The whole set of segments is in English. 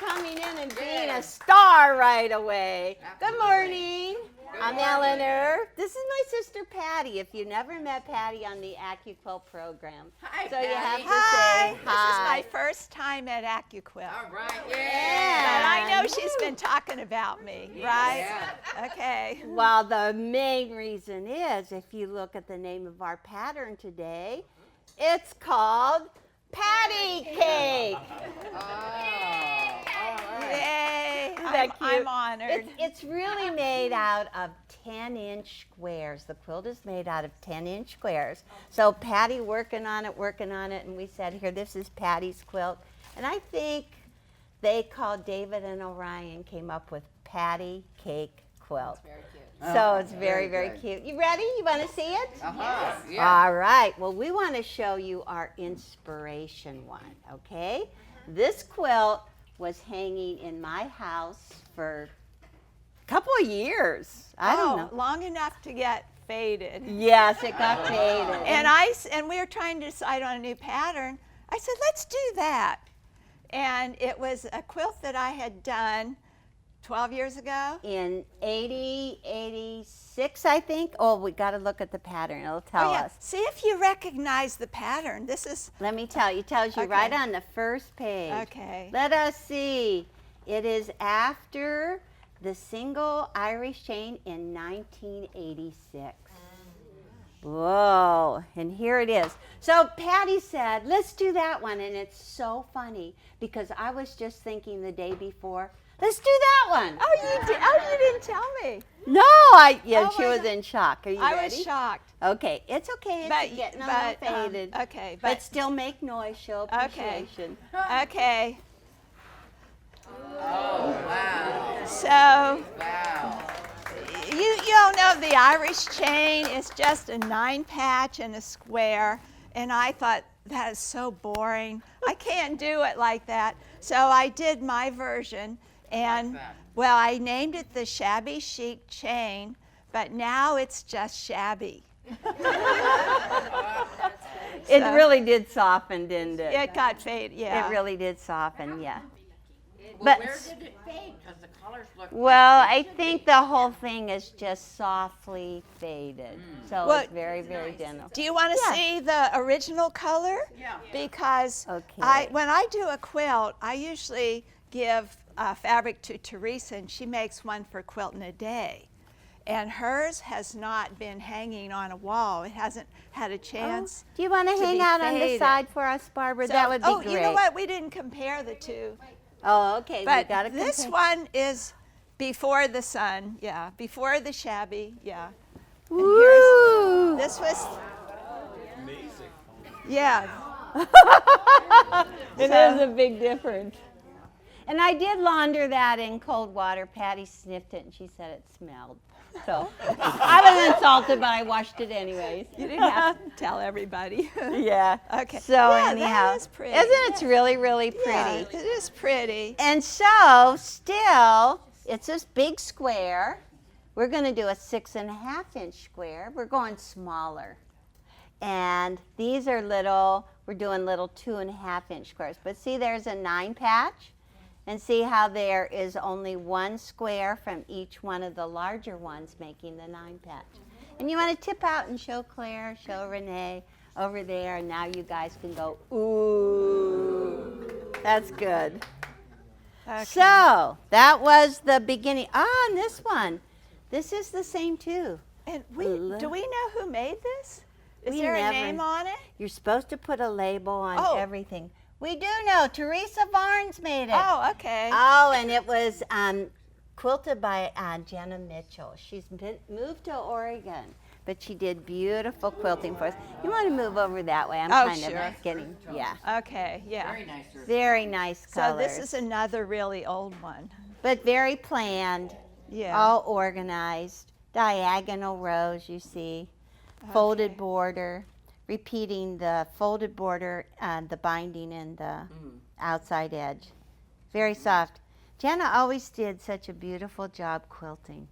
coming in and being a star right away. Good morning. I'm Eleanor. This is my sister Patty. If you never met Patty on the Accuquilt program. Hi, so you have to Patty. say This is my first time at Accuquilt. All right, But yeah. I know she's been talking about me, right? Yeah. Okay. Well, the main reason is, if you look at the name of our pattern today, it's called Patty Cake. Oh, all right. Yay. That cute? I'm honored. It's really made out of 10-inch squares. The quilt is made out of 10-inch squares. So Patty working on it, and we said, here, this is Patty's quilt. And I think they called David and Orion, came up with Patty Cake Quilt. Very cute. So it's very, very very good. cute. You ready? You want to see it? Uh-huh. Yeah. All right. Well, we want to show you our inspiration one, okay? This quilt was hanging in my house for a couple of years. I don't know. Long enough to get faded. Yes, it got faded. And we were trying to decide on a new pattern. I said, let's do that. And it was a quilt that I had done 12 years ago. In 86, I think. Oh, we got to look at the pattern. It'll tell us. See if you recognize the pattern. This is, Let me tell you. It tells you Okay. right on the first page. okay. Let us see. It is after the single Irish chain in 1986. Whoa, and here it is. So Patty said, let's do that one. And it's so funny because I was just thinking the day before, let's do that one. Oh, you didn't tell me. No, Oh she my was God. in shock. Are you I ready? was shocked. Okay, it's okay. It's getting a little faded. Okay, But still make noise, show Okay. appreciation. okay. Oh, wow. So Wow. you all know the Irish chain is just a 9-patch and a square, and I thought that is so boring. I can't do it like that. So I did my version, and that. well, I named it the Shabby Chic Chain, but now it's just shabby. It So- really did soften, didn't it? It got faded, yeah. It really did soften, yeah. Well, But- where did it fade? Because the colors look Well, like I they should think be. the whole thing is just softly faded. So Well, it's very, very gentle. Do you want to Yeah. see the original color? Yeah. Because Okay. when I do a quilt, I usually give fabric to Teresa, and she makes one for Quilt in a Day. And hers has not been hanging on a wall. It hasn't had a chance. Do you want to to hang be out on the faded. side for us, Barbara? So- That would be oh, great. you know what? We didn't compare the two. Oh, okay. But we got to this one is before the sun, yeah. Before the shabby, yeah. And Woo! this was amazing. Yeah. It is a big difference. And I did launder that in cold water. Patty sniffed it and she said it smelled. So I was insulted, but I washed it anyways. You didn't have to tell everybody. Yeah. Okay. So Yeah, anyhow, that is pretty. isn't it really, really pretty? Yeah, it is pretty. And so still, it's this big square. We're going to do a 6.5-inch square. We're going smaller. And these are little, we're doing little 2.5-inch squares. But see, there's a 9-patch. And see how there is only one square from each one of the larger ones making the 9-patch. And you want to tip out and show Claire, show Renee over there, and now you guys can go, ooh. That's good. Okay. So that was the beginning. Ah, and this one. This is the same too. And do we know who made this? Is We there never- a name on it? You're supposed to put a label on Oh. everything. We do know. Teresa Barnes made it. Oh, okay. Oh, and it was quilted by Jenna Mitchell. She's moved to Oregon, but she did beautiful quilting for us. You want to move over that way? I'm Oh, kind sure. of getting, yeah. Okay, yeah. Very nice. Teresa. Very nice So colors. this is another really old one. But very planned, Yeah. all organized. Diagonal rows, you see. Folded Okay. border. Repeating the folded border, the binding, and the outside edge. Very soft. Jenna always did such a beautiful job quilting.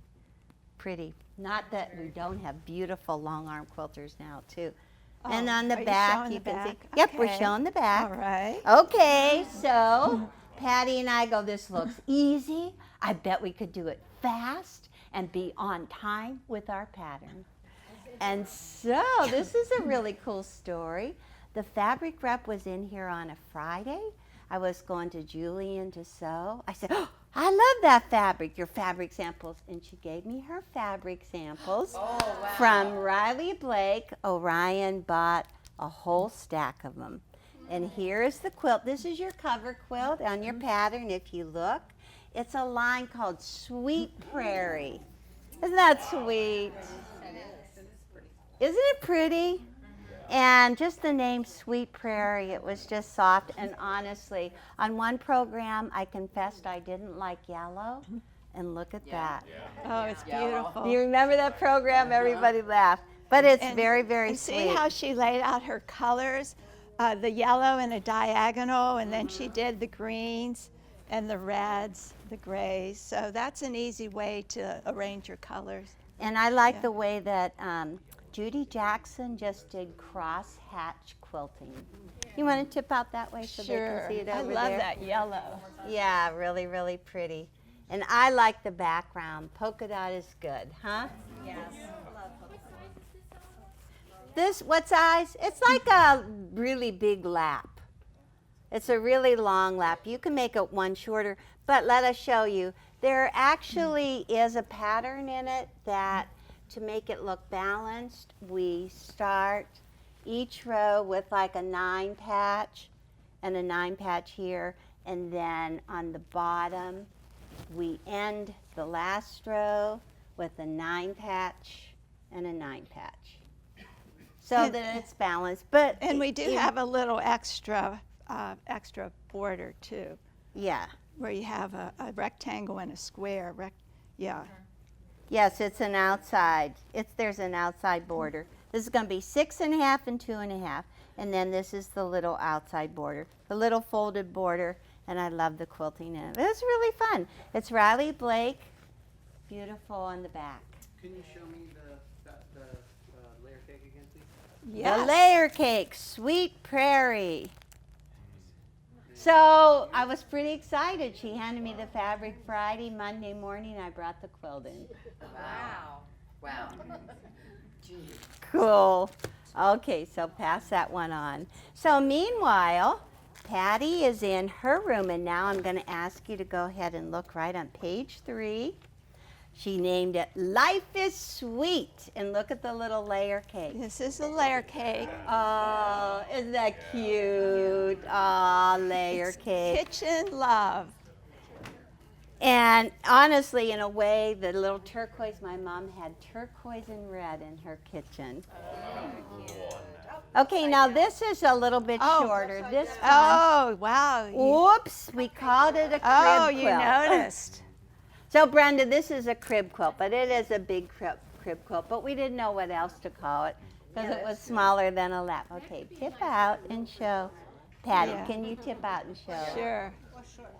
Pretty. Not that we don't have beautiful long arm quilters now too. And Oh, on the are you back, showing you the can see. back? Yep, we're Okay. showing the back. All right. Okay, so Patty and I go, this looks easy. I bet we could do it fast and be on time with our pattern. And so this is a really cool story. The fabric rep was in here on a Friday. I was going to Julian to sew. I said, oh, I love that fabric, your fabric samples. And she gave me her fabric samples from Riley Blake. Orion bought a whole stack of them. And here's the quilt. This is your cover quilt on your pattern if you look. It's a line called Sweet Prairie. Isn't that sweet? Isn't it pretty? And just the name Sweet Prairie, it was just soft. And honestly, on one program, I confessed I didn't like yellow. And look at that. Oh, it's beautiful. Do you remember that program? Everybody laughed. But it's very, very and sweet. See how she laid out her colors? The yellow in a diagonal, and then she did the greens and the reds, the grays. So that's an easy way to arrange your colors. And I like the way that Judy Jackson just did cross-hatch quilting. You want to tip out that way so they can see it over there? I love that yellow. Yeah, really, really pretty. And I like the background. Polka dot is good, huh? Yes. Love polka dot. This, what size? It's like a really big lap. It's a really long lap. You can make it one shorter, but let us show you. There actually is a pattern in it that to make it look balanced, we start each row with like a 9 patch and a 9 patch here, and then on the bottom we end the last row with a 9 patch and a 9 patch, so that it's balanced. But And we do have a little extra border too, yeah. where you have a rectangle and a square. Yeah. Yes, it's an outside. There's an outside border. This is going to be 6.5 and 2.5, and then this is the little outside border, the little folded border. And I love the quilting in it. It's really fun. It's Riley Blake, beautiful on the back. Can you show me the layer cake again, please? Yes. The layer cake, Sweet Prairie. So I was pretty excited. She handed me the fabric Friday. Monday morning, I brought the quilt in. Wow. Wow. Cool. Okay, so pass that one on. So meanwhile, Patty is in her room, and now I'm going to ask you to go ahead and look right on page 3. She named it Life is Sweet, and look at the little layer cake. This is a layer cake. Oh, isn't that cute? Oh, layer cake. Kitchen love. And honestly, in a way, the little turquoise, my mom had turquoise and red in her kitchen. Okay, now this is a little bit shorter. This one, Oh, wow. whoops, we called it a crib Oh, quilt. you noticed. So Brenda, this is a crib quilt, but it is a big crib quilt, but we didn't know what else to call it because it was smaller than a lap. Okay, tip out and show. Patty, Yeah. can you tip out and show? Sure.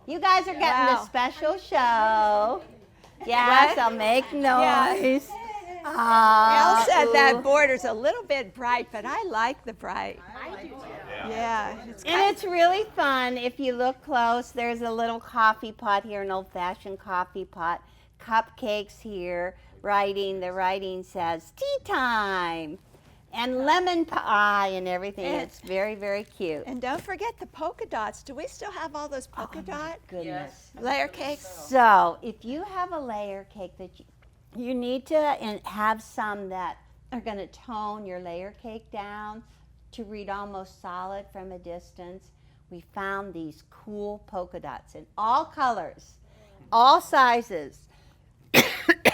You guys are getting the Wow. special show. Yes, I'll make noise. Elle said Ooh. that border's a little bit bright, but I like the bright. I do too. Yeah. And it's really fun. If you look close, there's a little coffee pot here, an old-fashioned coffee pot. Cupcakes here. The writing says tea time. And lemon pie and everything. It's very, very cute. And don't forget the polka dots. Do we still have all those polka dot Goodness. layer cakes? So if you have a layer cake that you need to have some that are going to tone your layer cake down to read almost solid from a distance, we found these cool polka dots in all colors, all sizes.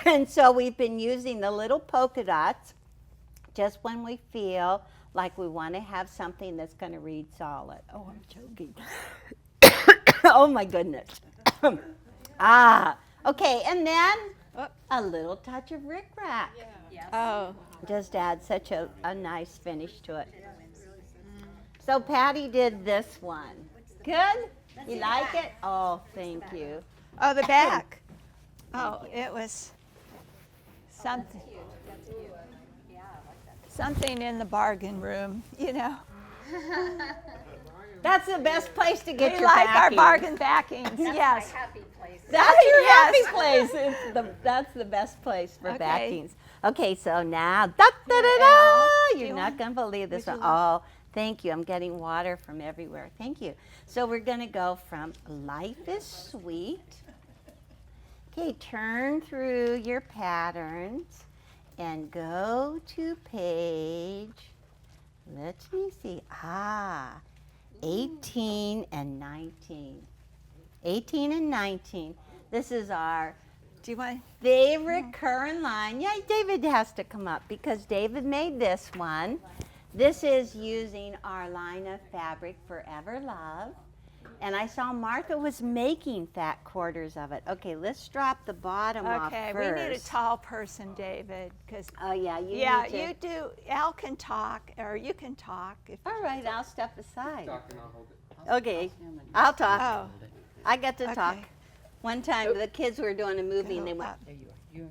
And so we've been using the little polka dots just when we feel like we want to have something that's going to read solid. Oh, I'm choking. Oh, my goodness. Okay, and then a little touch of rickrack. Yes. Oh, Just add such a nice finish to it. So Patty did this one. Good? You like it? Oh, thank you. oh, the back. Oh, it was something. That's cute. Yeah, I like that. Something in the bargain room, you know. That's the best place to get We your like our backings. bargain backings. Yes. My happy place. That's your Yes. happy place. That's the best place for Okay. backings. Okay, so now, da da da da. Al, do You're you not want- gonna believe this would one. you Oh, thank you. I'm getting water from everywhere. Thank you. So we're gonna go from Life is Sweet. Okay, turn through your patterns and go to page. Let me see. 18 and 19. 18 and 19. This is our Do you want? favorite current line. Yeah, David has to come up because David made this one. This is using our line of fabric Forever Love. And I saw Martha was making fat quarters of it. Okay, let's drop the bottom off Okay, first. we need a tall person, David, because Oh, yeah, you yeah, need to. you do. Al can talk, or you can talk. If, All right, I'll step aside. Talk and I'll hold it. Okay, I'll talk. oh, I get to talk. okay. One time, the kids were doing a movie and they Go went, up. There you are. You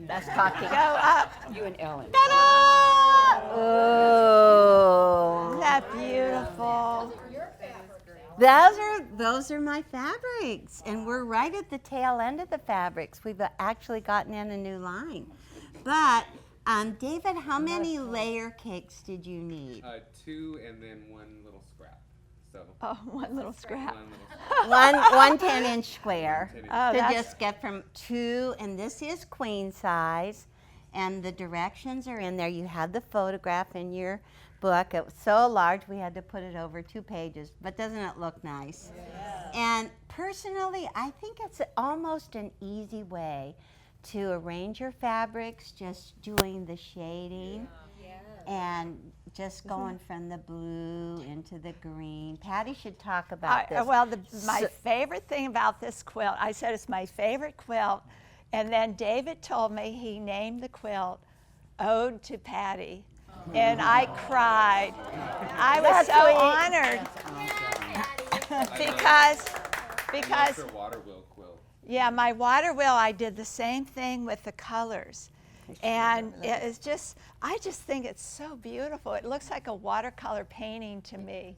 that's talking. Go up. and Ellen. Ta-da! Oh. Isn't that beautiful? Those are my fabrics, and we're right at the tail end of the fabrics. We've actually gotten in a new line. But David, how many layer cakes did you need? 2 and then 1 little scrap. So Oh, one little scrap. 1 little scrap. one 10-inch square 10 inch. Oh, to that's just get from 2, and this is queen size, and the directions are in there. You had the photograph in your book. It was so large we had to put it over 2 pages, but doesn't it look nice? And personally, I think it's almost an easy way to arrange your fabrics, just doing the shading and just going from the blue into the green. Patty should talk about this. Well, my So- favorite thing about this quilt, I said it's my favorite quilt, and then David told me he named the quilt Ode to Patty, and I cried. I was so honored because Your water wheel quilt. yeah, my water wheel, I did the same thing with the colors. And it's just, I just think it's so beautiful. It looks like a watercolor painting to me.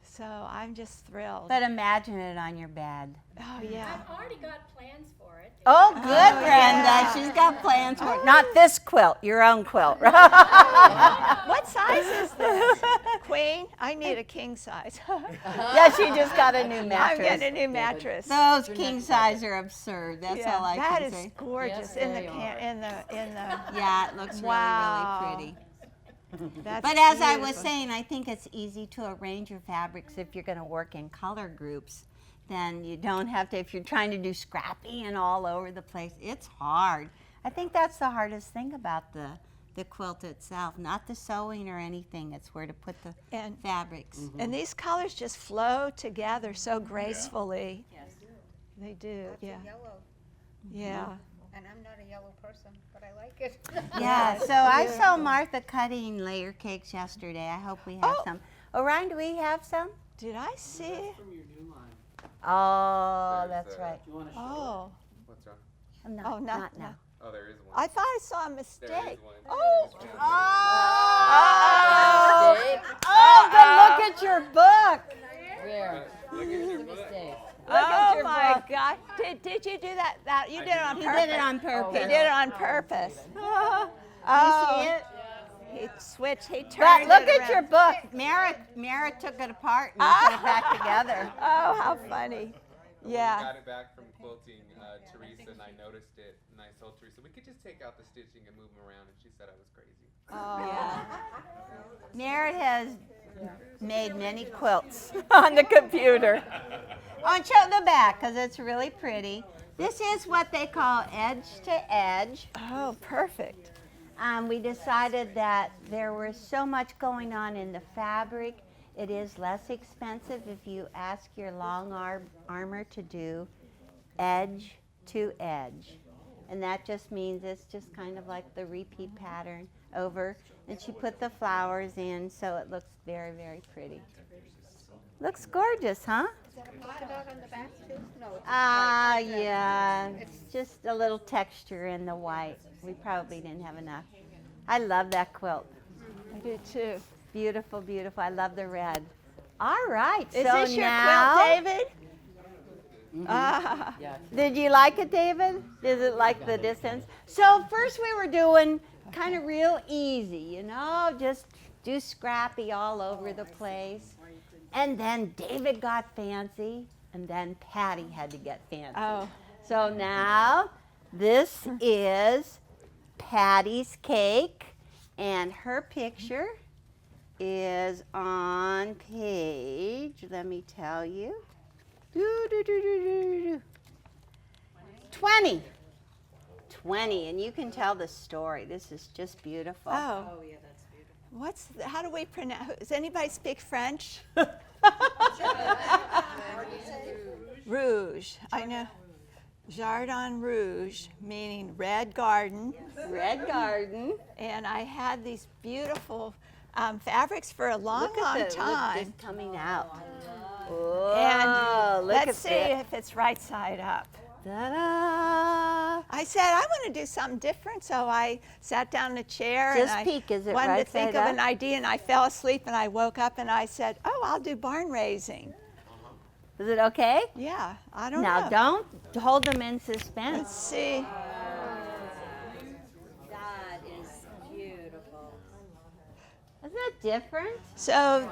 So I'm just thrilled. But imagine it on your bed. Oh, yeah. I've already got plans for it. Oh, good, Brenda. She's got plans for it. Not this quilt, your own quilt. What size is this? Queen? I need a king size. Yeah, she just got a new I'm mattress. getting a new mattress. Those king size are absurd. That's all I that can is say. gorgeous Yes, in the they in the. Yeah, it looks Wow. really, really pretty. That's But as I was beautiful. saying, I think it's easy to arrange your fabrics if you're going to work in color groups. Then you don't have to, if you're trying to do scrappy and all over the place, it's hard. I think that's the hardest thing about the quilt itself, not the sewing or anything. It's where to put the And- fabrics. And these colors just flow together so gracefully. Yes. They do, yeah. Yellow. Yeah. And I'm not a yellow person, but I like it. Yeah, so I saw Martha cutting layer cakes yesterday. I hope we have Oh. some. Orion, do we have some? Did I see? From your new line. Oh, There's, that's right. Do you want to show Oh. What's wrong? No, Oh, no, not now. Oh, there is one. I thought I saw a There mistake. is one. Oh. It's down there. Oh, but look at your book. Where? Look at your The book. mistake. Oh your my book. God! Did you do that? You did it on He purpose. did it on purpose. He did it on purpose. You Oh, see it? he switched. He But turned look it at your around. book. Merritt took it apart and put it back together. Oh, how funny! When Yeah. we got it back from quilting, Teresa and I noticed it, and I told Teresa we could just take out the stitching and move them around, and she said I was crazy. Oh. Merritt has made many quilts on the computer. Oh, and show the back because it's really pretty. This is what they call edge to edge. Oh, perfect. We decided that there was so much going on in the fabric. It is less expensive if you ask your long armor to do edge to edge. And that just means it's just kind of like the repeat pattern over. And she put the flowers in so it looks very, very pretty. Looks gorgeous, huh? Is that a polka dot on the back too? No. It's Yeah. It's just a little texture in the white. We probably didn't have enough. I love that quilt. I do too. Beautiful, beautiful. I love the red. All right. Is so this your now, quilt, David? Ah. Yeah. did you like it, David? Is it like the distance? So first we were doing kind of real easy, you know, just do scrappy all over the place. And then David got fancy, and then Patty had to get fancy. Oh. So now this is Patty's cake, and her picture is on page, let me tell you, 20. 20, and you can tell the story. This is just beautiful. Oh. How do we pronounce? Does anybody speak French? Rouge. I know. Jardin Rouge, meaning red garden. Red garden. And I had these beautiful fabrics for a long, long time. Look, it's coming out. And Oh, look let's at see this. if it's right side up. Ta-da! I said, I want to do something different, so I sat down in a chair Just and I peek, is it wanted right to think side of up? an idea, and I fell asleep, and I woke up and I said, oh, I'll do barn raising. Is it okay? Yeah, I don't Now know. don't hold them in Let's suspense. see. That is beautiful. Isn't that different? So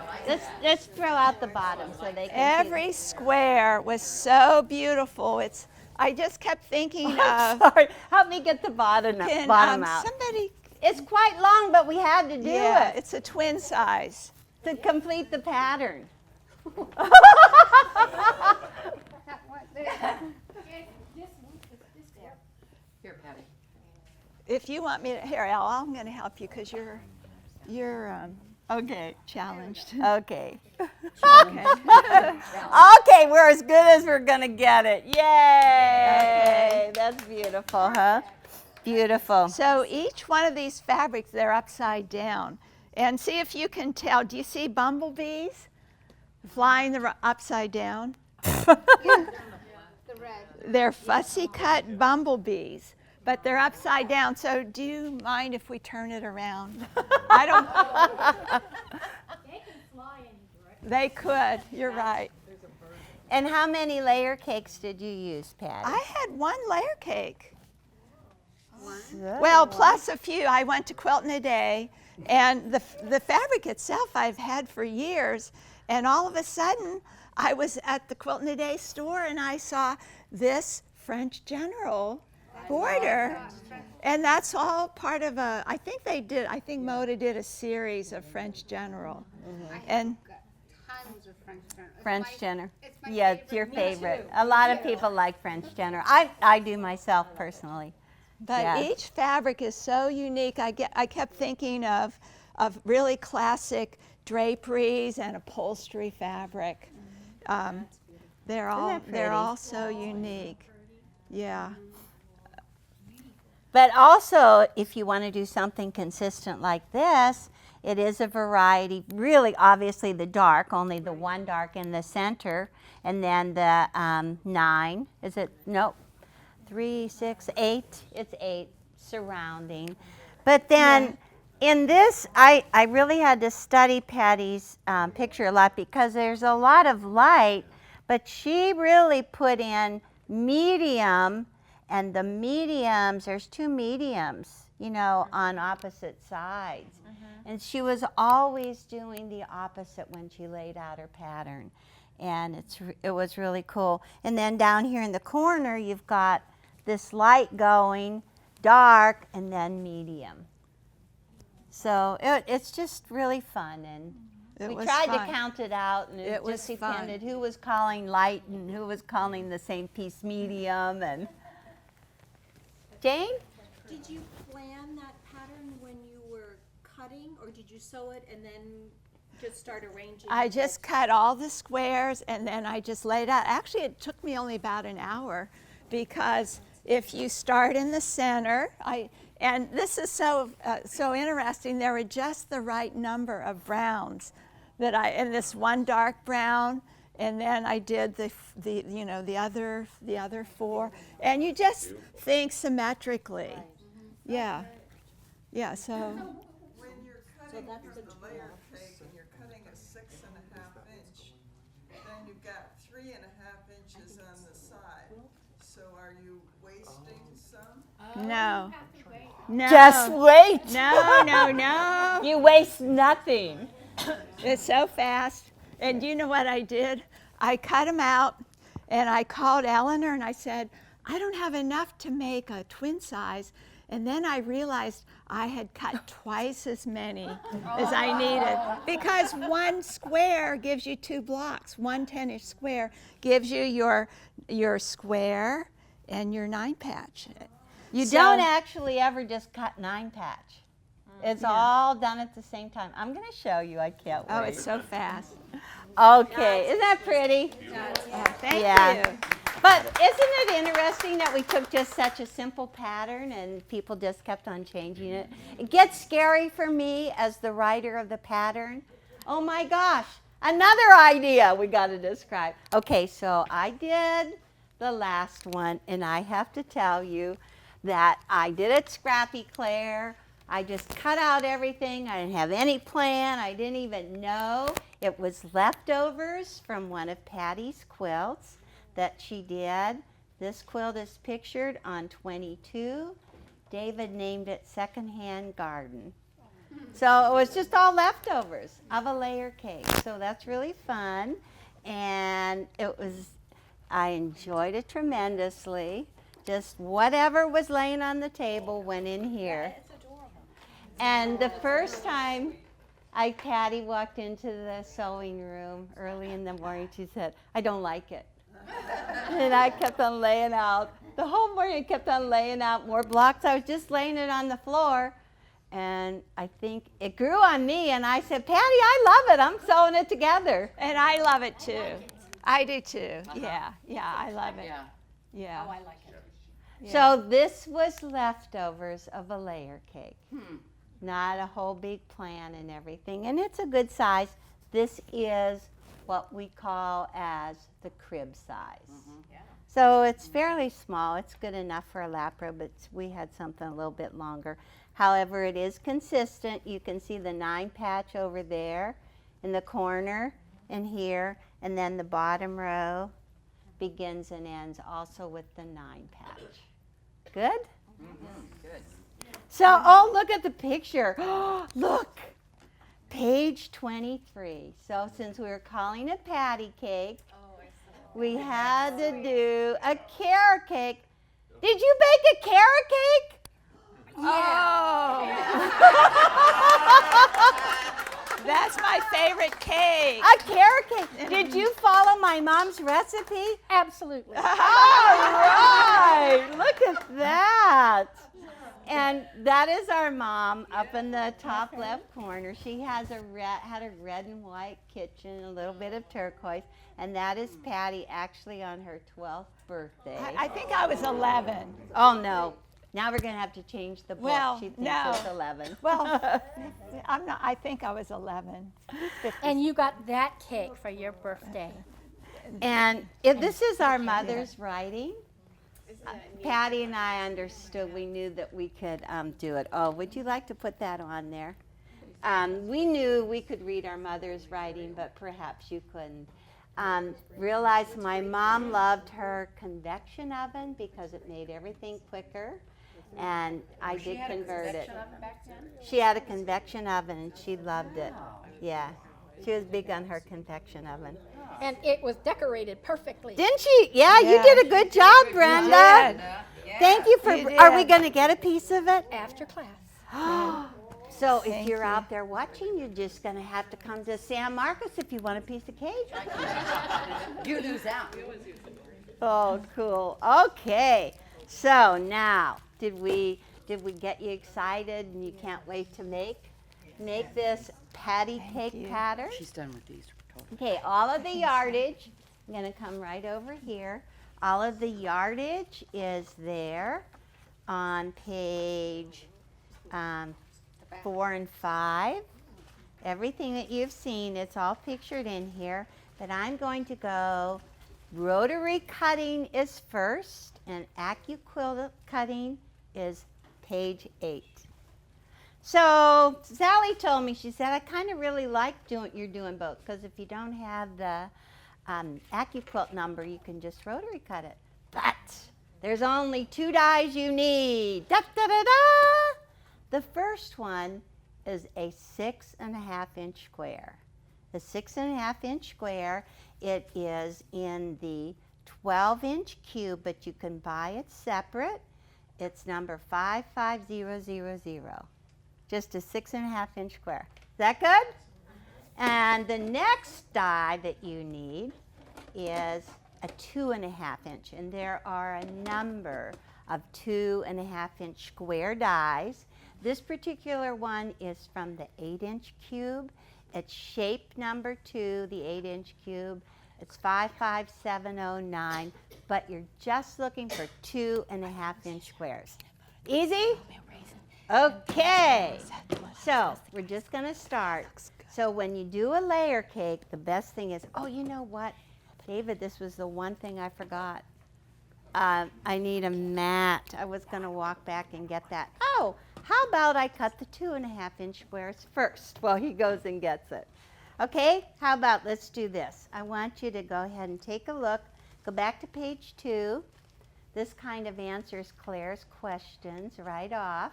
Let's throw out the bottom so they can every square was so beautiful. I just kept thinking see. I'm of sorry. Help me get the bottom can out. somebody. It's quite long, but we had to do Yeah, it it's a twin size. to complete the pattern. Here, Patty. If you want me to, here, Al, I'm going to help you because you're Okay. challenged. Okay. Okay. Okay, we're as good as we're gonna get it. Yay! That's beautiful, huh? Beautiful. So each one of these fabrics, they're upside down. And see if you can tell. Do you see bumblebees flying upside down? The red. They're fussy cut bumblebees, but they're upside down. So do you mind if we turn it around? I don't. They can fly any direction. They could. You're right. And how many layer cakes did you use, Patty? I had one layer cake. Good. Well, plus a few. I went to Quilt in a Day, and the fabric itself I've had for years. And all of a sudden, I was at the Quilt in a Day store, and I saw this French General border. And that's all part of I think Moda did a series of French General. And Tons of French General. French Jenner. It's my Yeah, favorite. it's your Me favorite. too. A lot of people like French Jenner. I do myself personally. But Yes. each fabric is so unique. I kept thinking of really classic draperies and upholstery fabric. They're pretty? all so unique. Yeah. But also, if you want to do something consistent like this, it is a variety. Really, obviously, the dark, only the one dark in the center, and then the 9. Is it? Nope. 3, 6, 8. It's 8 surrounding. But then in this, I really had to study Patty's picture a lot because there's a lot of light, but she really put in medium, and the mediums, there's 2 mediums, you know, on opposite sides. And she was always doing the opposite when she laid out her pattern. And it was really cool. And then down here in the corner, you've got this light going, dark, and then medium. So it's just really fun. And It we was tried fun. to count it out, and it It was just fun. depended who was calling light and who was calling the same piece medium. And Jane? Did you plan that pattern when you were cutting, or did you sew it and then just start arranging? I it? just cut all the squares and then I just laid out. Actually, it took me only about an hour because if you start in the center, and this is so interesting. There were just the right number of browns and this one dark brown, and then I did the other 4, and you just think symmetrically. Yeah, yeah. So When you're cutting your layer cake and you're cutting a 6.5 inch, 3.5 inches on the side. So are you wasting some? No. No. Just wait. No. You waste nothing. It's so fast. And you know what I did? I cut them out, and I called Eleanor, and I said, I don't have enough to make a twin size. And then I realized I had cut twice as many as I needed, because one square gives you 2 blocks. One 10-inch square gives you your square and your 9-patch. You So- don't actually ever just cut 9-patch. It's all done at the same time. I'm going to show you. I can't wait. Oh, it's so fast. Okay, isn't that pretty? Oh, thank Yeah. you. But isn't it interesting that we took just such a simple pattern and people just kept on changing it? It gets scary for me as the writer of the pattern. Oh my gosh, another idea we got to describe. Okay, so I did the last one, and I have to tell you that I did it scrappy, Claire. I just cut out everything. I didn't have any plan. I didn't even know. It was leftovers from one of Patty's quilts that she did. This quilt is pictured on 22. David named it Secondhand Garden. So it was just all leftovers of a layer cake. So that's really fun. And I enjoyed it tremendously. Just whatever was laying on the table went in here. And the first time Patty walked into the sewing room early in the morning, she said, I don't like it. And I kept on laying out. The whole morning I kept on laying out more blocks. I was just laying it on the floor. And I think it grew on me. And I said, Patty, I love it. I'm sewing it together. And I love it too. I do too. Yeah, I love it. Yeah. Yeah. Oh, I like it. Yeah. So this was leftovers of a layer cake. Not a whole big plan and everything. And it's a good size. This is what we call as the crib size. So it's fairly small. It's good enough for a lapro, but we had something a little bit longer. However, it is consistent. You can see the 9-patch over there in the corner and here, and then the bottom row begins and ends also with the 9-patch. Good? Good. So, oh, look at the picture. Look, page 23. So since we were calling it patty cake, we had to do a carrot cake. Did you bake a carrot cake? Oh. That's my favorite cake. A carrot cake. Did you follow my mom's recipe? Absolutely. All right, look at that. And that is our mom up in the top left corner. She has had a red and white kitchen, a little bit of turquoise, and that is Patty actually on her 12th birthday. I think I was 11. Oh no, now we're gonna have to change the book. Well, She thinks no. it's 11. Well, I'm not. I think I was 11. And you got that cake for your birthday. And if this is our mother's writing. Patty and I understood, we knew that we could do it. Oh, would you like to put that on there? We knew we could read our mother's writing, but perhaps you couldn't. Realized my mom loved her convection oven because it made everything quicker, and I did convert it. She had a convection oven, and she loved it. Yeah, she was big on her convection oven. And it was decorated perfectly. Didn't she? Yeah, you Yeah. did a good job, Brenda. Thank you for. You Are we did. going to get a piece of it? After class. So if Thank you're you. out there watching, you're just going to have to come to San Marcos if you want a piece of cake. You lose out. Oh, cool. Okay. So now, did we get you excited and you can't wait to make this patty cake you. pattern? She's done with these. Okay, all of the yardage, I'm going to come right over here. All of the yardage is there on page 4 and 5. Everything that you've seen, it's all pictured in here. But I'm going to go, rotary cutting is first, and Accuquilt cutting is page 8. So Sally told me, she said, I kind of really like you're doing both, because if you don't have the Accuquilt number, you can just rotary cut it. But there's only 2 dies you need. Da, da, da, da. The first one is a 6.5-inch square. The 6.5-inch square, it is in the 12-inch cube, but you can buy it separate. It's number 55000. Just a 6.5-inch square. Is that good? And the next die that you need is a 2.5-inch, and there are a number of 2.5-inch square dies. This particular one is from the 8-inch cube. It's shape number 2, the 8-inch cube. It's 55709, but you're just looking for 2.5-inch squares. Easy? Okay. So we're just going to start. So when you do a layer cake, the best thing is, oh, you know what, David, this was the one thing I forgot. I need a mat. I was going to walk back and get that. Oh, how about I cut the 2.5-inch squares first while he goes and gets it? Okay, how about let's do this. I want you to go ahead and take a look. Go back to page 2. This kind of answers Claire's questions right off.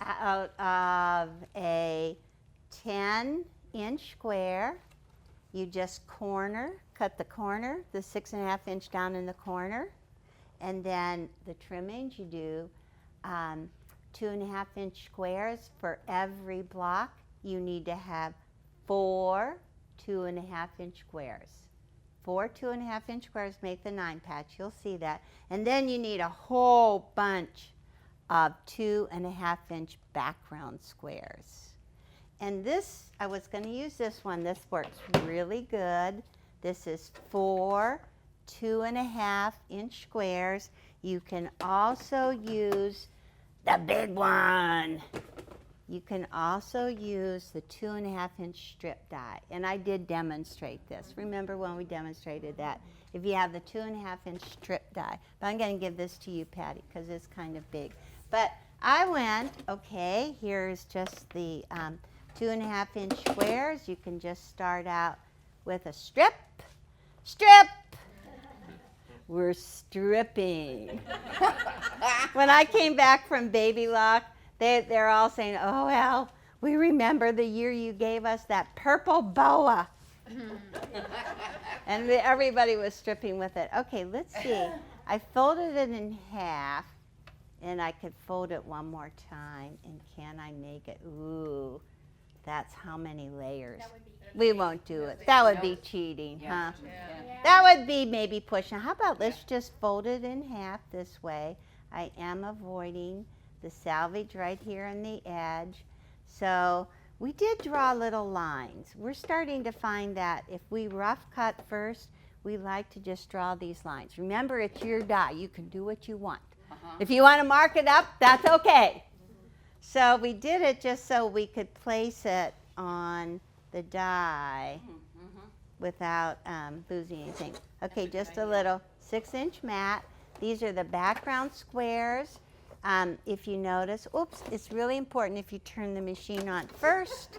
Out of a 10-inch square, you just cut the corner, the 6.5-inch down in the corner, and then the trimmings, you do 2.5-inch squares for every block. You need to have 4 2.5-inch squares. 4 2.5-inch squares make the 9 patch. You'll see that. And then you need a whole bunch of 2.5-inch background squares. And this, I was going to use this one. This works really good. This is 4 2.5-inch squares. You can also use the big one. You can also use the 2.5-inch strip die. And I did demonstrate this. Remember when we demonstrated that? If you have the 2.5-inch strip die. But I'm going to give this to you, Patty, because it's kind of big. But I went, okay, here's just the 2.5-inch squares. You can just start out with a strip. Strip! We're stripping. When I came back from Baby Lock, they're all saying, oh, Al, we remember the year you gave us that purple boa. And everybody was stripping with it. Okay, let's see. I folded it in half, and I could fold it one more time. And can I make it? Ooh, that's how many layers. We won't do it. That would be cheating, huh? That would be maybe pushing. How about let's just fold it in half this way. I am avoiding the salvage right here on the edge. So we did draw little lines. We're starting to find that if we rough cut first, we like to just draw these lines. Remember, it's your die. You can do what you want. If you want to mark it up, that's okay. So we did it just so we could place it on the die without losing anything. Okay, just a little 6-inch mat. These are the background squares. If you notice, oops, it's really important if you turn the machine on first.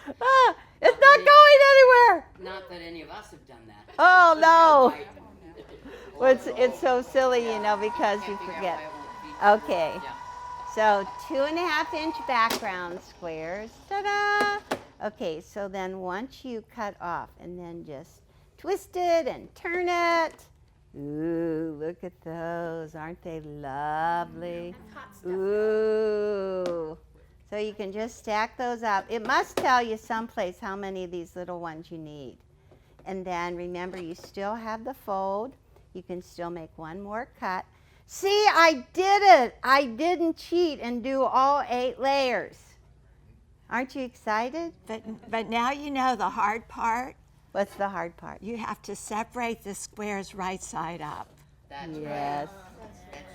It's not going anywhere. Not that any of us have done that. Oh, no. Well, it's so silly, you know, because you forget. Okay. So 2.5-inch background squares. Ta-da! Okay, so then once you cut off and then just twist it and turn it. Ooh, look at those. Aren't they lovely? Ooh. So you can just stack those up. It must tell you someplace how many of these little ones you need. And then remember, you still have the fold. You can still make one more cut. See, I did it. I didn't cheat and do all 8 layers. Aren't you excited? But now you know the hard part. What's the hard part? You have to separate the squares right side up. That's Yes.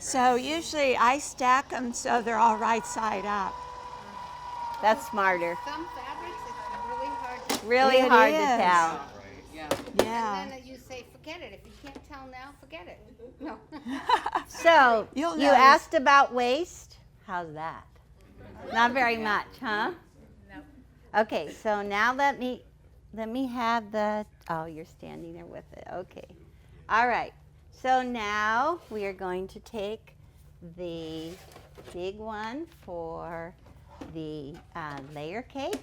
So usually I stack them so they're all right side up. That's smarter. Some fabrics, it's really hard to. Really It hard to is. tell. Yeah. Yeah. And then you say, forget it. If you can't tell now, forget it. No. So, You'll you notice. asked about waste. How's that? Not very much, huh? No. Okay, so now let me let me have the, oh, you're standing there with it. Okay. All right. So now we are going to take the big one for the layer cake.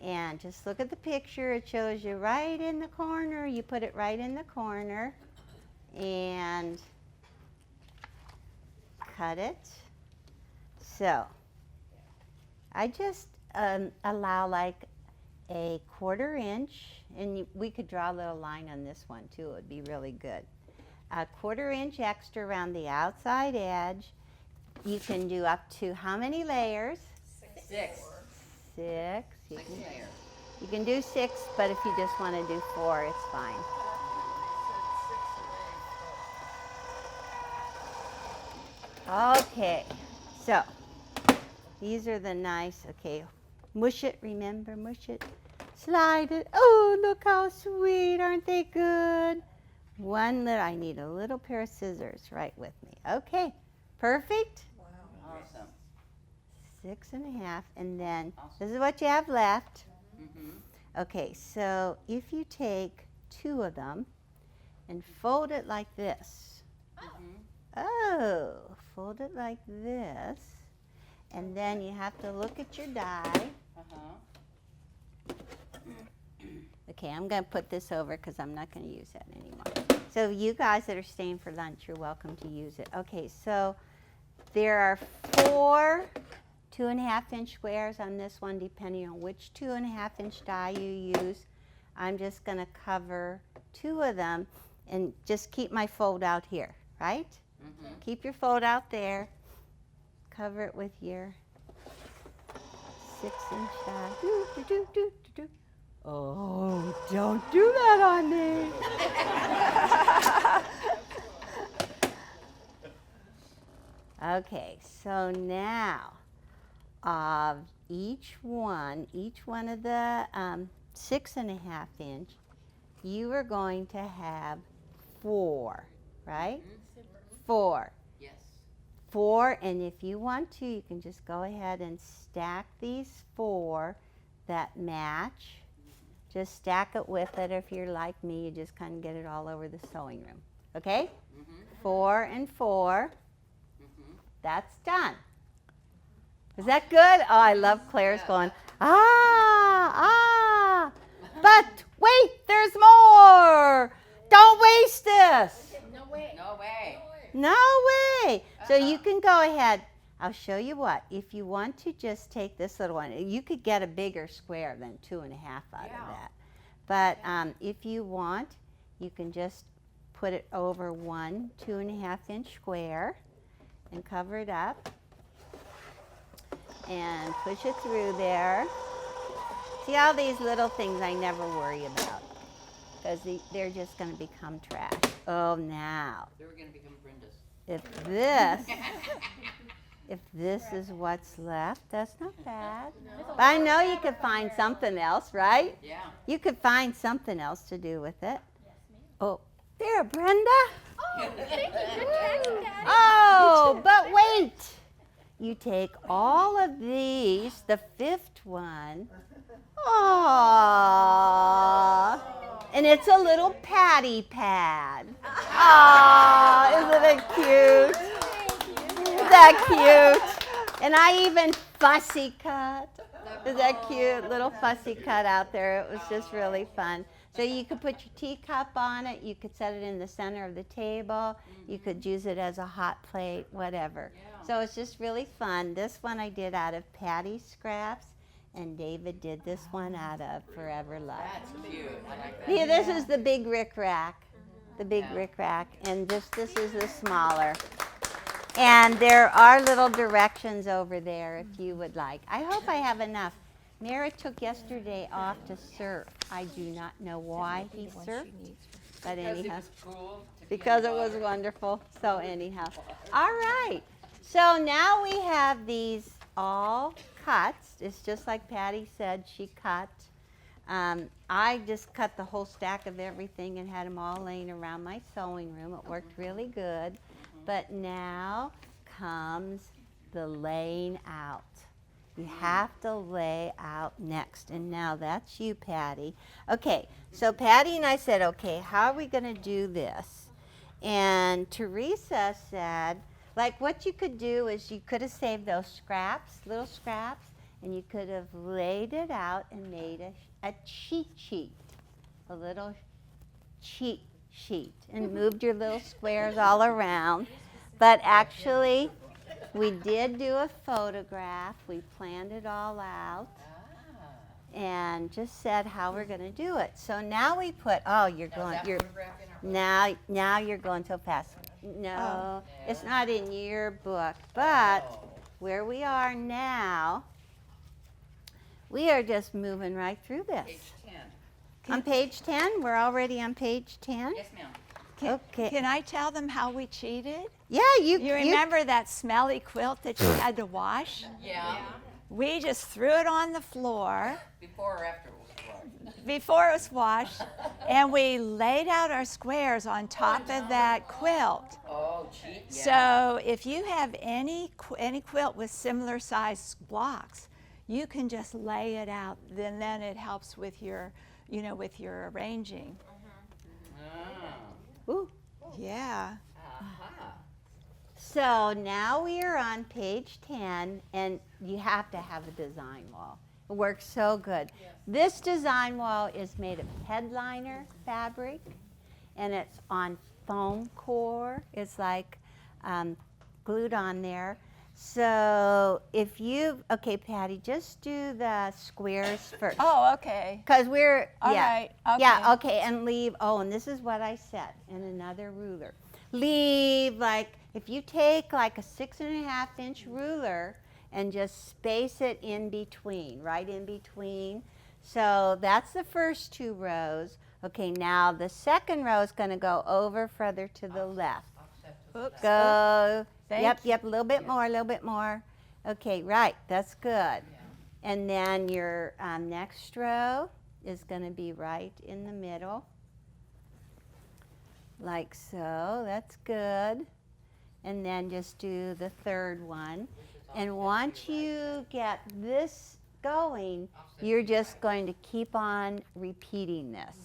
And just look at the picture. It shows you right in the corner. You put it right in the corner and cut it. So I just allow like a 1/4 inch, and we could draw a little line on this one too. It would be really good. A 1/4 inch extra around the outside edge. You can do up to how many layers? 6. 6. 6 layers. You can do 6, but if you just want to do 4, it's fine. Okay, so these are the nice, okay, mush it, remember, mush it, slide it. Oh, look how sweet, aren't they good? One little, I need a little pair of scissors right with me. Okay, perfect. Awesome. 6.5, and then Awesome. this is what you have left. Mm-hmm. Okay, so if you take 2 of them and fold it like this. Mm-hmm. Oh, fold it like this. And then you have to look at your die. Uh-huh. Okay, I'm going to put this over because I'm not going to use that anymore. So you guys that are staying for lunch, you're welcome to use it. Okay, so there are 4 2.5-inch squares on this one, depending on which 2.5-inch die you use. I'm just going to cover 2 of them and just keep my fold out here, right? Mm-hmm. Keep your fold out there. Cover it with your 6-inch die. Do, do, do, do, do, do. Oh, don't do that on me. Okay, so now each one of the 6.5-inch, you are going to have 4, right? Mm-hmm. 4. Yes. 4, and if you want to, you can just go ahead and stack these 4 that match. Just stack it with it. If you're like me, you just kind of get it all over the sewing room. Okay? Mm-hmm. 4 and 4. Mm-hmm. That's done. Is that good? Oh, I love Claire's going, ah. But wait, there's more. Don't waste this. No way. No way. No way. So you can go ahead. I'll show you what. If you want to just take this little one, you could get a bigger square than 2.5 out of that. But if you want, you can just put it over one 2.5-inch square and cover it up and push it through there. See all these little things I never worry about because they're just going to become trash. Oh, now. They were going to become Brenda's. If this is what's left, that's not bad. But I know you could find something else, right? Yeah. You could find something else to do with it. Oh, there, Brenda. Oh, but wait. You take all of these, the 5th one. Aww. And it's a little patty pad. Aww, isn't it cute? Isn't that cute? And I even fussy cut. Is that cute? Little fussy cut out there. It was just really fun. So you could put your teacup on it. You could set it in the center of the table. You could use it as a hot plate, whatever. So it's just really fun. This one I did out of Patty scraps, and David did this one out of Forever Love. That's cute. I like that. Yeah, this is the big Rick Rack. The big Rick Rack. And this is the smaller. And there are little directions over there if you would like. I hope I have enough. Mara took yesterday off to surf. I do not know why he surfed, but anyhow. Because it was cool. Because it was wonderful. So anyhow. All right. So now we have these all cut. It's just like Patty said she cut. I just cut the whole stack of everything and had them all laying around my sewing room. It worked really good. But now comes the laying out. You have to lay out next. And now that's you, Patty. Okay, so Patty and I said, okay, how are we going to do this? And Teresa said, like, what you could do is you could have saved those scraps, little scraps, and you could have laid it out and made a cheat sheet, a little cheat sheet, and moved your little squares all around. But actually, we did do a photograph. We planned it all out and just said how we're going to do it. So now we put, oh, you're going, you're, now you're going so fast. No, it's not in your book, but where we are now, we are just moving right through this. Page 10. On page 10, we're already on page 10. Yes, ma'am. Okay. Can I tell them how we cheated? Yeah, You remember that smelly quilt that you had to wash? Yeah. We just threw it on the floor Before or after it was washed? before it was washed, and we laid out our squares on top of that quilt. Oh, cheat. Yeah. So if you have any quilt with similar size blocks, you can just lay it out. Then it helps with your, with your arranging. Ah. Ooh. Yeah. Aha. So now we are on page 10, and you have to have a design wall. It works so good. This design wall is made of headliner fabric, and it's on foam core. It's like glued on there. So if you, okay, Patty, just do the squares first. Oh, okay. Because we're, All yeah. right, okay. Yeah, okay, and leave, and this is what I said, and another ruler. Leave, like, if you take like a 6.5-inch ruler and just space it in between, right in between. So that's the first 2 rows. Okay, now the second row is going to go over further to the left. Offset to the Oops. left. Go. Thank Yep, a little bit more, a little bit more. Okay, right, that's good. Yeah. And then your next row is going to be right in the middle, like so. That's good. And then just do the third one. And once you get this going, you're just going to keep on repeating this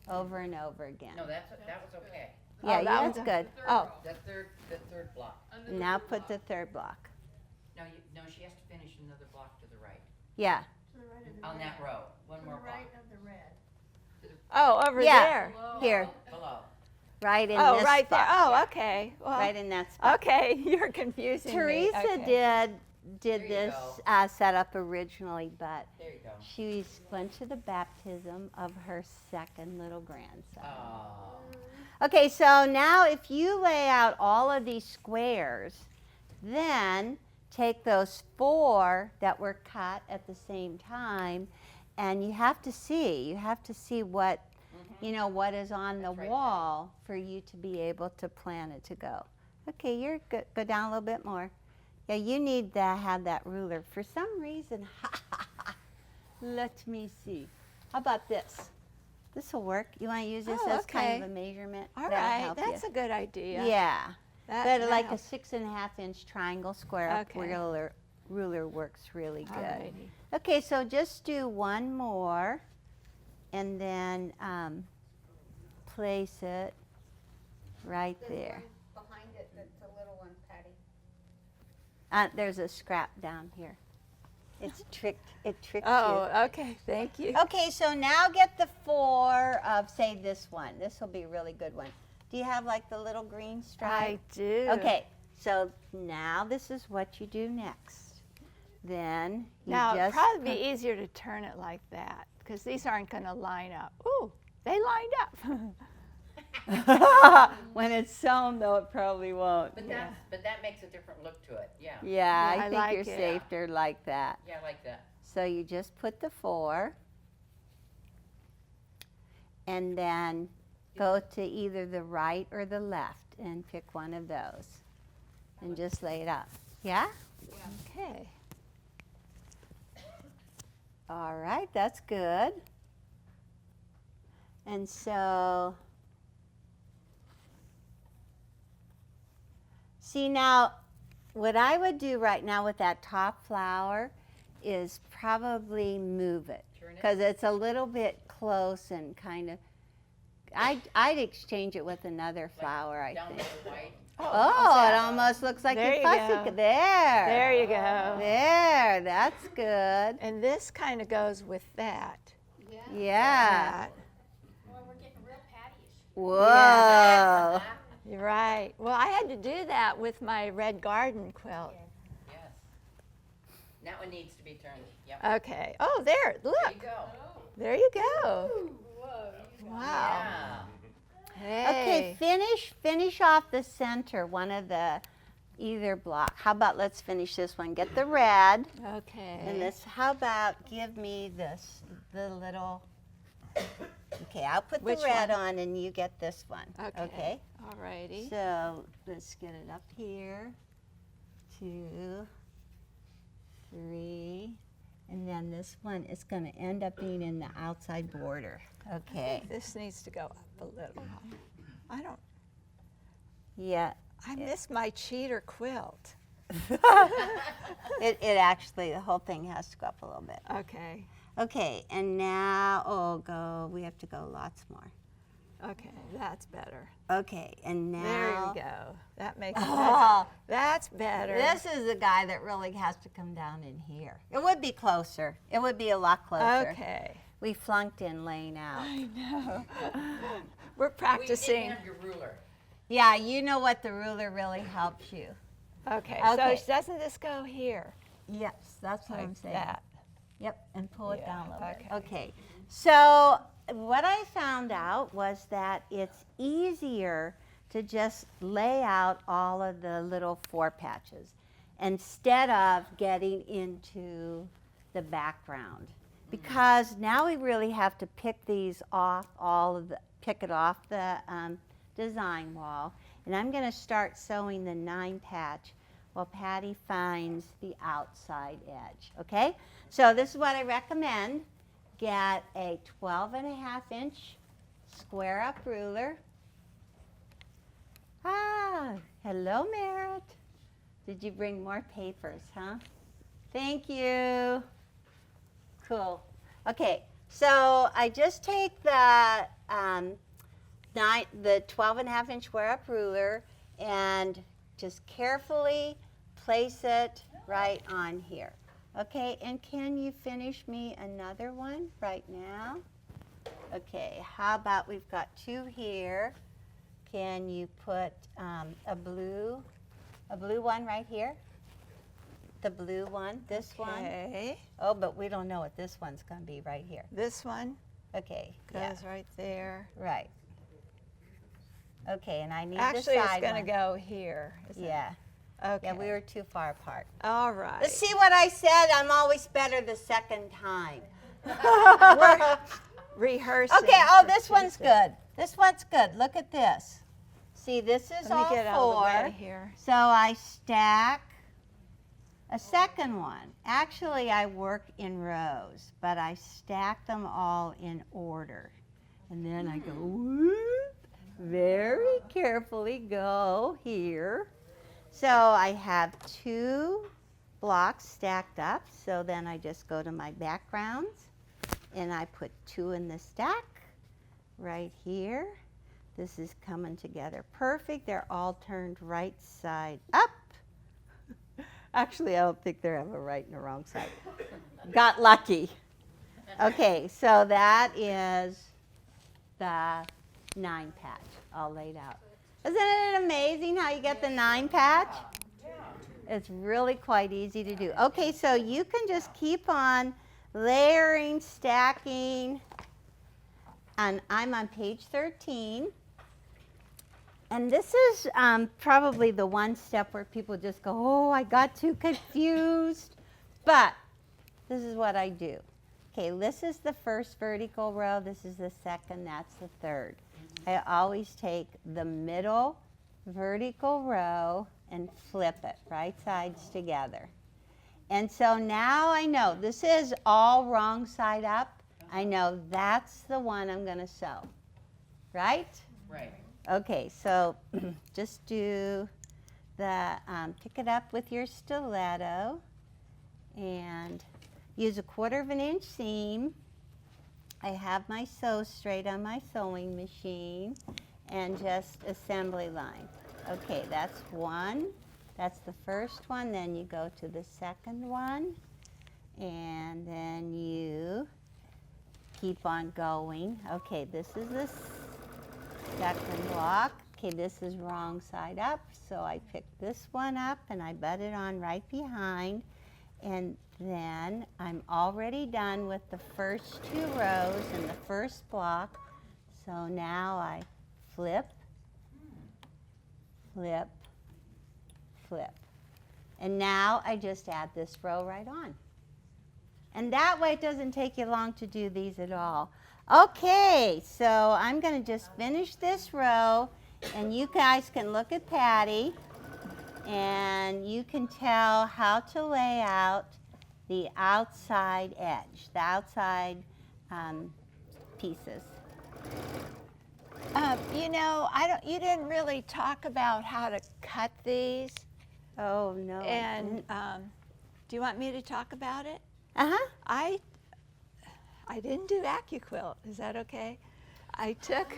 over and over again. No, that was okay. Yeah, that that's was good. Oh, The third block. now put the third block. No, she has to finish another block to the right. Yeah. On that row. One more block. of the red. Oh, over Yeah. there. Here, Below. right in Oh, this right spot. there. Oh, okay. Well, Right in that spot. okay, you're confusing me. Teresa Okay. did There you this go. setup originally, but There you go. she went to the baptism of her second little grandson. Oh. Okay, so now if you lay out all of these squares, then take those 4 that were cut at the same time, and you have to see what, what is on the That's right. wall for you to be able to plan it to go. Okay, you're good. Go down a little bit more. Yeah, you need to have that ruler. For some reason, let me see. How about this? This will work. You want to use this Oh, as kind of okay. a measurement? All That'll right, help that's you. a good idea. Yeah. That But like a helps. 6.5-inch triangle square Okay. ruler works really good. Alrighty. Okay, so just do one more, and then place it right there. Behind it, that's a little one, Patty. There's a scrap down here. It tricked you. Oh, okay. Thank you. Okay, so now get the 4 of, say, this one. This will be a really good one. Do you have like the little green stripe? I do. Okay, so now this is what you do next. Then you Now, it'd just probably be easier to turn it like that because these aren't going to line up. Ooh, they lined up. when it's sewn, though, it probably won't. But that makes a different look to it. Yeah. Yeah, Yeah, I I think like you're it. safer like that. Yeah, I like that. So you just put the 4, and then go to either the right or the left and pick one of those, and just lay it up. Yeah? Okay. All right, that's good. And so, see now, what I would do right now with that top flower is probably move it Turn it? because it's a little bit close and kind of. I'd exchange it with another flower. I Down think. to the white. Oh, it almost looks like There a you fussy. go. There. There you go. There. That's good. And this kind of goes with that. Yeah. Yeah. That. Well, we're getting real patty-ish. Whoa. You're right. Well, I had to do that with my red garden quilt. Yes. That one needs to be turned. Yep. Okay. Oh, there. There Look. you go. There you go. Whoa. Wow. Yeah. Okay, Hey. finish off the center, one of the either block. How about let's finish this one? Get the red. Okay. And this, how about give me this, the little, okay, I'll put Which the red one? on and you get this one. Okay. All righty. So let's get it up here. 2, 3, and then this one is going to end up being in the outside border. Okay. This needs to go up a little. I don't. Yeah. I miss my cheater quilt. It actually, the whole thing has to go up a little bit. Okay. Okay, and now, we have to go lots more. Okay. That's better. Okay, and now. There you go. That makes Oh, that's better. this is the guy that really has to come down in here. It would be closer. It would be a lot closer. Okay. We flunked in laying out. I know. We're We practicing. didn't have your ruler. Yeah, you know what? The ruler really helps you. Okay. Okay. So doesn't this go here? Yes, that's what Like I'm saying. that. Yep, and pull it Yeah, down a little bit. okay. Okay, so what I found out was that it's easier to just lay out all of the little 4 patches instead of getting into the background. Because now we really have to pick these off, pick it off the design wall. And I'm going to start sewing the 9 patch while Patty finds the outside edge, okay? So this is what I recommend. Get a 12.5-inch square up ruler. Ah, hello, Merritt. Did you bring more papers, huh? Thank you. Cool. Okay, so I just take the 12.5-inch square up ruler and just carefully place it right on here. Okay, and can you finish me another one right now? Okay, how about we've got 2 here. Can you put a blue one right here? The blue one, this one. Okay. Oh, but we don't know what this one's going to be right here. This one Okay, goes yeah, right there. right. Okay, and I need Actually, the it's side going one. to go here. Isn't it? Yeah, Okay. yeah, we were too far apart. All right. Let's see what I said. I'm always better the second time. We're rehearsing. Okay, oh, for this one's Tuesday. good. This one's good. Look at this. See, this is Let me all get out of the 4. way here. So I stack a second one. Actually, I work in rows, but I stack them all in order. And then I go, whoop, very carefully go here. So I have 2 blocks stacked up. So then I just go to my backgrounds and I put 2 in the stack right here. This is coming together perfect. They're all turned right side up. Actually, I don't think they have a right and a wrong side. Got lucky. Okay, so that is the 9 patch all laid out. Isn't it amazing how you get the 9 patch? It's really quite easy to do. Okay, so you can just keep on layering, stacking. And I'm on page 13. And this is probably the one step where people just go, oh, I got too confused. But this is what I do. Okay, this is the first vertical row. This is the second. That's the third. I always take the middle vertical row and flip it right sides together. And so now I know this is all wrong side up. I know that's the one I'm going to sew. Right? Right. Okay, so just do the, pick it up with your stiletto and use a 1/4 of an inch seam. I have my sew straight on my sewing machine, and just assembly line. Okay, that's one. That's the first one. Then you go to the second one, and then you keep on going. Okay, this is the second block. Okay, this is wrong side up, so I pick this one up and I butt it on right behind, and then I'm already done with the first 2 rows in the first block. So now I flip, flip, flip. And now I just add this row right on. And that way it doesn't take you long to do these at all. Okay, so I'm going to just finish this row, and you guys can look at Patty, and you can tell how to lay out the outside edge, the outside pieces. You know, you didn't really talk about how to cut these. Oh, no. And do you want me to talk about it? Uh-huh. I didn't do Accuquilt. Is that okay? I took.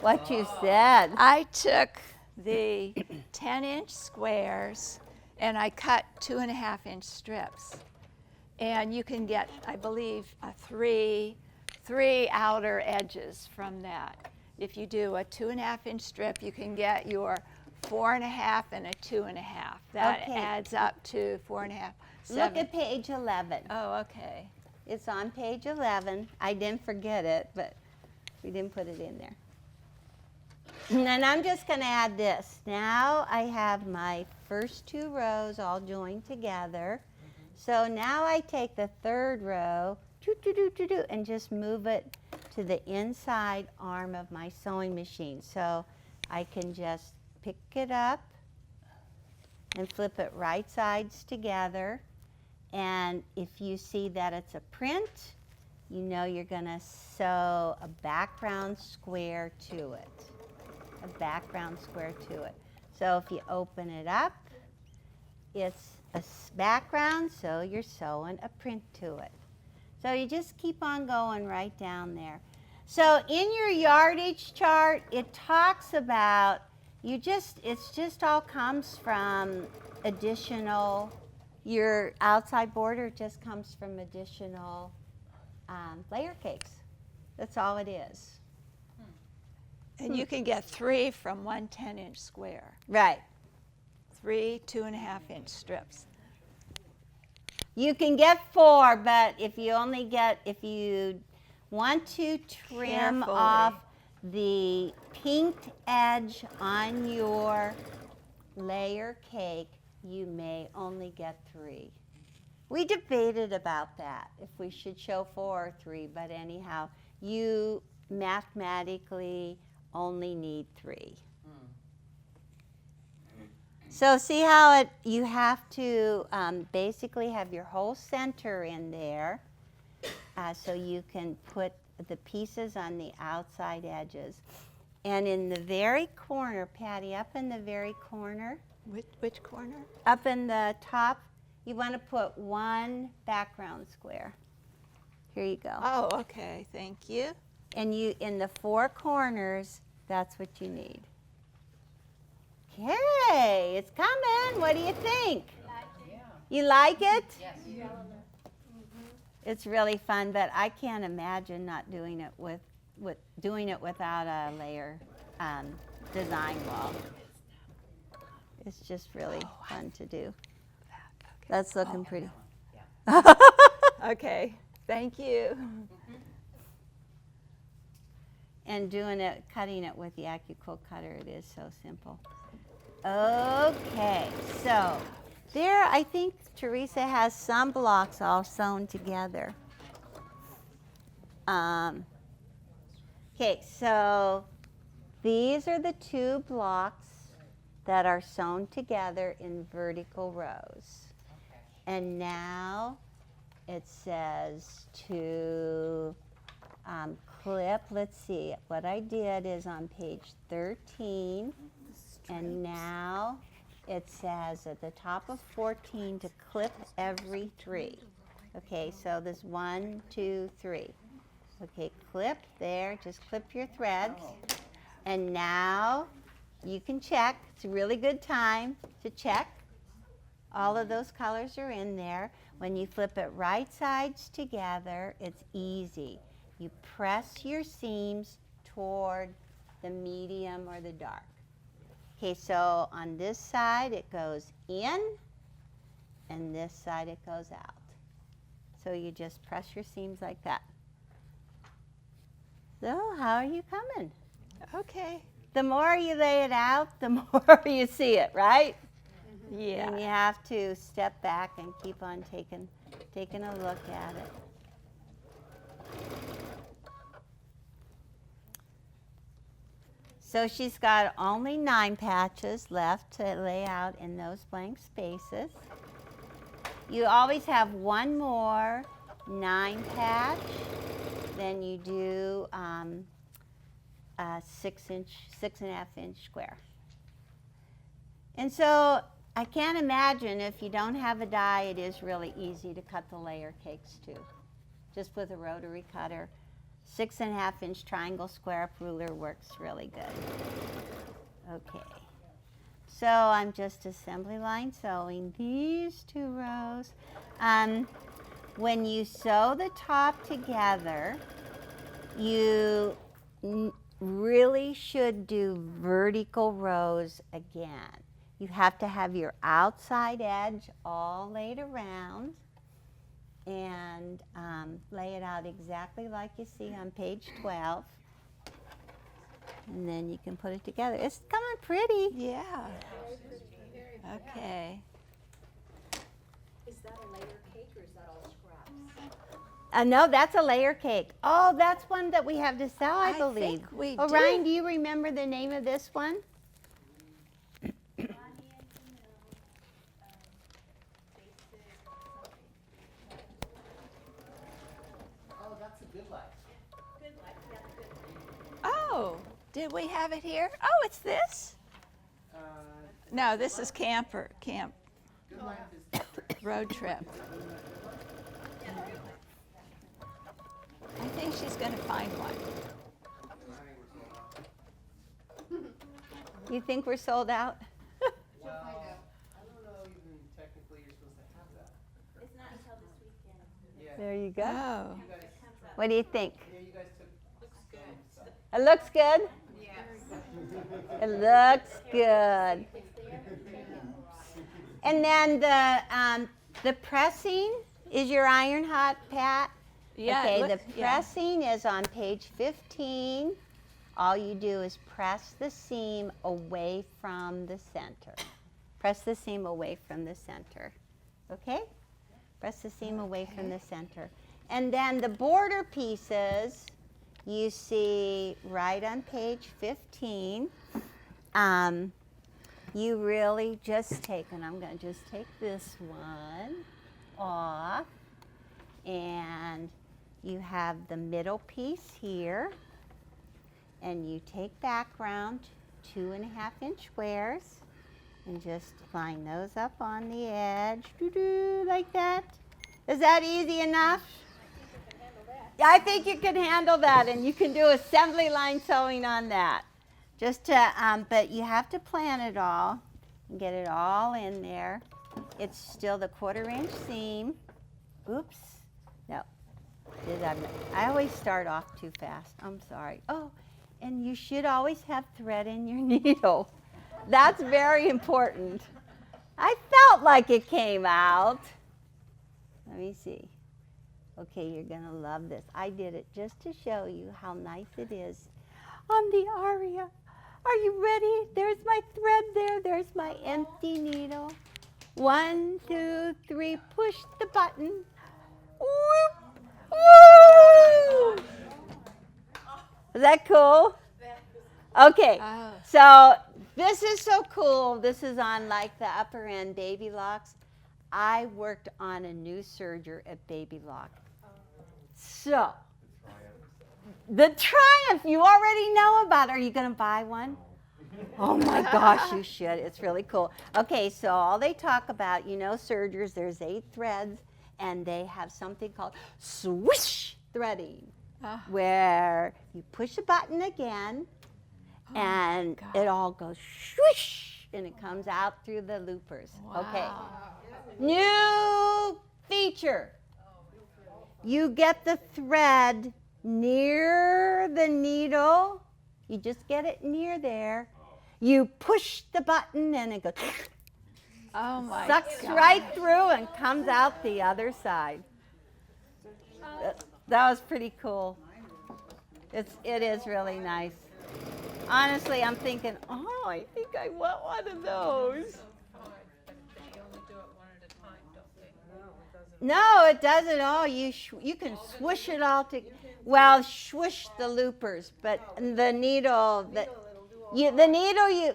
What you said. I took the 10-inch squares and I cut 2.5-inch strips. And you can get, I believe, three outer edges from that. If you do a 2.5-inch strip, you can get your 4.5 and a 2.5. That Okay. adds up to 4.5. Look at page 11. Oh, okay. It's on page 11. I didn't forget it, but we didn't put it in there. And then I'm just going to add this. Now I have my first 2 rows all joined together. So now I take the 3rd row and just move it to the inside arm of my sewing machine. So I can just pick it up and flip it right sides together. And if you see that it's a print, you know you're going to sew a background square to it. A background square to it. So if you open it up, it's a background, so you're sewing a print to it. So you just keep on going right down there. So in your yardage chart, it talks about it's just all comes from additional. Your outside border just comes from additional layer cakes. That's all it is. And you can get 3 from one 10-inch square. Right. 3 2.5-inch strips. You can get 4, but if you want to trim Carefully. off the pinked edge on your layer cake, you may only get 3. We debated about that, if we should show 4 or 3, but anyhow, you mathematically only need 3. So see how you have to basically have your whole center in there so you can put the pieces on the outside edges. And in the very corner, Patty, up in the very corner, Which corner? up in the top, you want to put 1 background square. Here you go. Oh, okay. Thank you. And you, in the 4 corners, that's what you need. Okay, it's coming. What do you think? You like it? Yes. It's really fun, but I can't imagine not doing it doing it without a layer design wall. It's just really fun to do. That's looking pretty. Okay. Thank you. And cutting it with the Accuquilt cutter, it is so simple. Okay, so there I think Teresa has some blocks all sewn together. Okay, so these are the 2 blocks that are sewn together in vertical rows. And now it says to clip, let's see, what I did is on page 13, and now it says at the top of 14 to clip every 3. Okay, so this 1, 2, 3. Okay, clip there, just clip your threads. And now you can check. It's a really good time to check. All of those colors are in there. When you flip it right sides together, it's easy. You press your seams toward the medium or the dark. Okay, so on this side it goes in, and this side it goes out. So you just press your seams like that. So how are you coming? Okay. The more you lay it out, the more you see it, right? Yeah. And you have to step back and keep on taking a look at it. So she's got only 9 patches left to lay out in those blank spaces. You always have one more 9 patch than you do a 6.5 inch square. And so I can't imagine if you don't have a die, it is really easy to cut the layer cakes too. Just with a rotary cutter. 6.5 inch triangle square up ruler works really good. Okay. So I'm just assembly line sewing these 2 rows. When you sew the top together, you really should do vertical rows again. You have to have your outside edge all laid around and lay it out exactly like you see on page 12. And then you can put it together. It's coming pretty. Yeah. Okay. Is that a layer cake or is that all scraps? No, that's a layer cake. Oh, that's one that we have to sell, I believe. think we Oh, do. Ryan, do you remember the name of this one? Oh, that's a good life. Oh, did we have it here? Oh, it's this? No, this is camp Good life is road trip. I think she's going to find one. You think we're sold out? well, I don't know even technically you're supposed to have that. It's not until this weekend. Yeah. There you go. Oh. You guys, What do you think? yeah, you guys took some stuff. It looks good? It looks good. And then the pressing is your iron hot, Pat? Yeah. Okay, look- the yeah. pressing is on page 15. All you do is press the seam away from the center. Press the seam away from the center. Okay? Press the seam away from the center. And then the border pieces you see right on page 15. You really just take, and I'm going to just take this one off, and you have the middle piece here, and you take background 2.5 inch squares and just line those up on the edge, like that. Is that easy enough? I think you can handle that, and you can do assembly line sewing on that. Just to, but you have to plan it all and get it all in there. It's still the 1/4 inch seam. Oops, no. I always start off too fast. I'm sorry. Oh, and you should always have thread in your needle. That's very important. I felt like it came out. Let me see. Okay, you're gonna love this. I did it just to show you how nice it is on the aria. Are you ready? There's my thread there. There's my empty needle. 1, 2, 3, push the button. Whoop! Woo! Is that cool? Okay, Oh. so this is so cool. This is on like the upper end baby locks. I worked on a new serger at Baby Lock. So, the Triumph you already know about. Are you going to buy one? Oh my gosh, you should. It's really cool. Okay, so all they talk about, sergers, there's 8 threads, and they have something called swish threading, where you push a button again, and it all goes swish, and it comes out through the loopers. Okay. New feature. You get the thread near the needle. You just get it near there. You push the button and it goes, Oh my sucks God. right through and comes out the other side. That was pretty cool. It is really nice. Honestly, I'm thinking, I think I want one of those. No, it doesn't all. You can swoosh it all to, swoosh the loopers, but the needle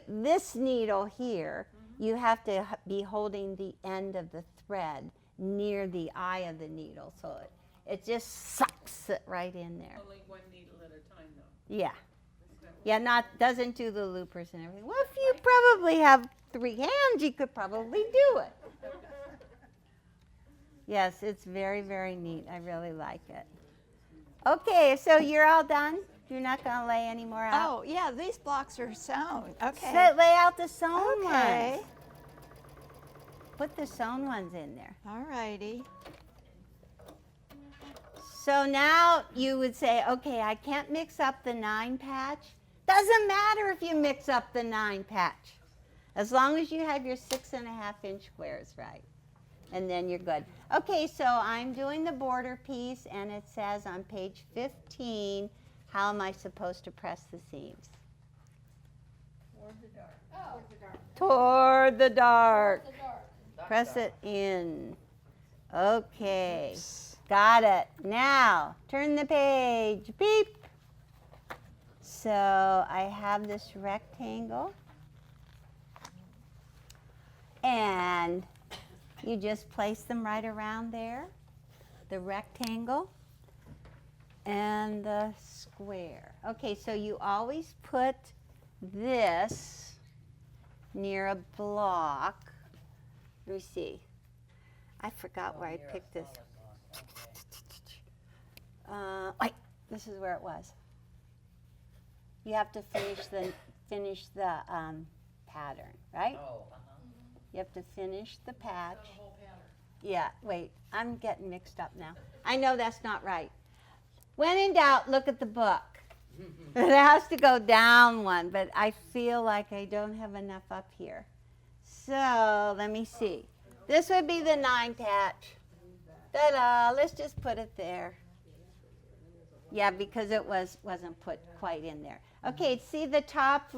this needle here, you have to be holding the end of the thread near the eye of the needle, so it just sucks it right in there. Only one needle at a time, though. Yeah. Yeah, doesn't do the loopers and everything. Well, if you probably have 3 hands, you could probably do it. Yes, it's very, very neat. I really like it. Okay, so you're all done? You're not going to lay any more out? Oh, yeah, these blocks are sewn. Okay. Lay out the sewn Okay. ones. Put the sewn ones in there. All righty. So now you would say, okay, I can't mix up the 9 patch. Doesn't matter if you mix up the 9 patch, as long as you have your 6.5-inch squares right. And then you're good. Okay, so I'm doing the border piece, and it says on page 15, how am I supposed to press the seams? Toward the dark. Press it in. Okay, got it. Now, turn the page. Beep. So I have this rectangle. And you just place them right around there, the rectangle and the square. Okay, so you always put this near a block. Let me see. I forgot where I picked this. Wait, this is where it was. You have to finish the pattern, right? Oh, You have to finish the patch. Yeah, wait, I'm getting mixed up now. I know that's not right. When in doubt, look at the book. It has to go down one, but I feel like I don't have enough up here. So let me see. This would be the 9 patch. Ta-da, let's just put it there. Yeah, because it wasn't put quite in there. Okay, see the top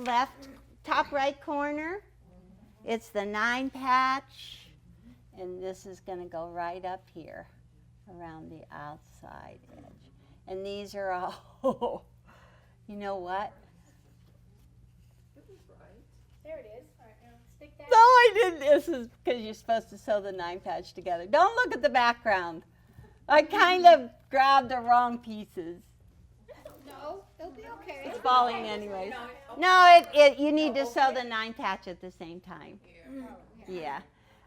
right corner? It's the 9 patch, and this is going to go right up here around the outside edge. And these are all, you know what? There it is. All right, now stick that. No, I didn't. This is because you're supposed to sew the 9 patch together. Don't look at the background. I kind of grabbed the wrong pieces. No, it'll be okay. It's falling anyways. No, you need to sew the 9 patch at the same time. Yeah.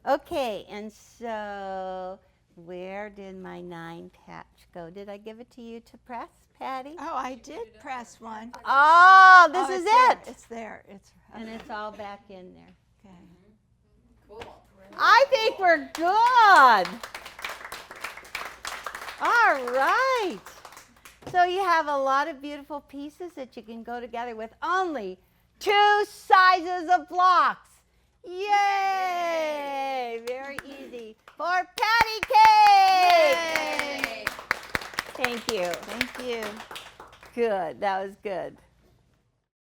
Okay, and so where did my 9 patch go? Did I give it to you to press, Patty? Oh, I did press one. Oh, this is it's there. it. It's there. It's And it's all back in there. okay. cool. I think we're good. All right. So you have a lot of beautiful pieces that you can go together with only 2 sizes of blocks. Yay! Very easy for patty cake. Yay. Thank you. Thank you. Good. That was good.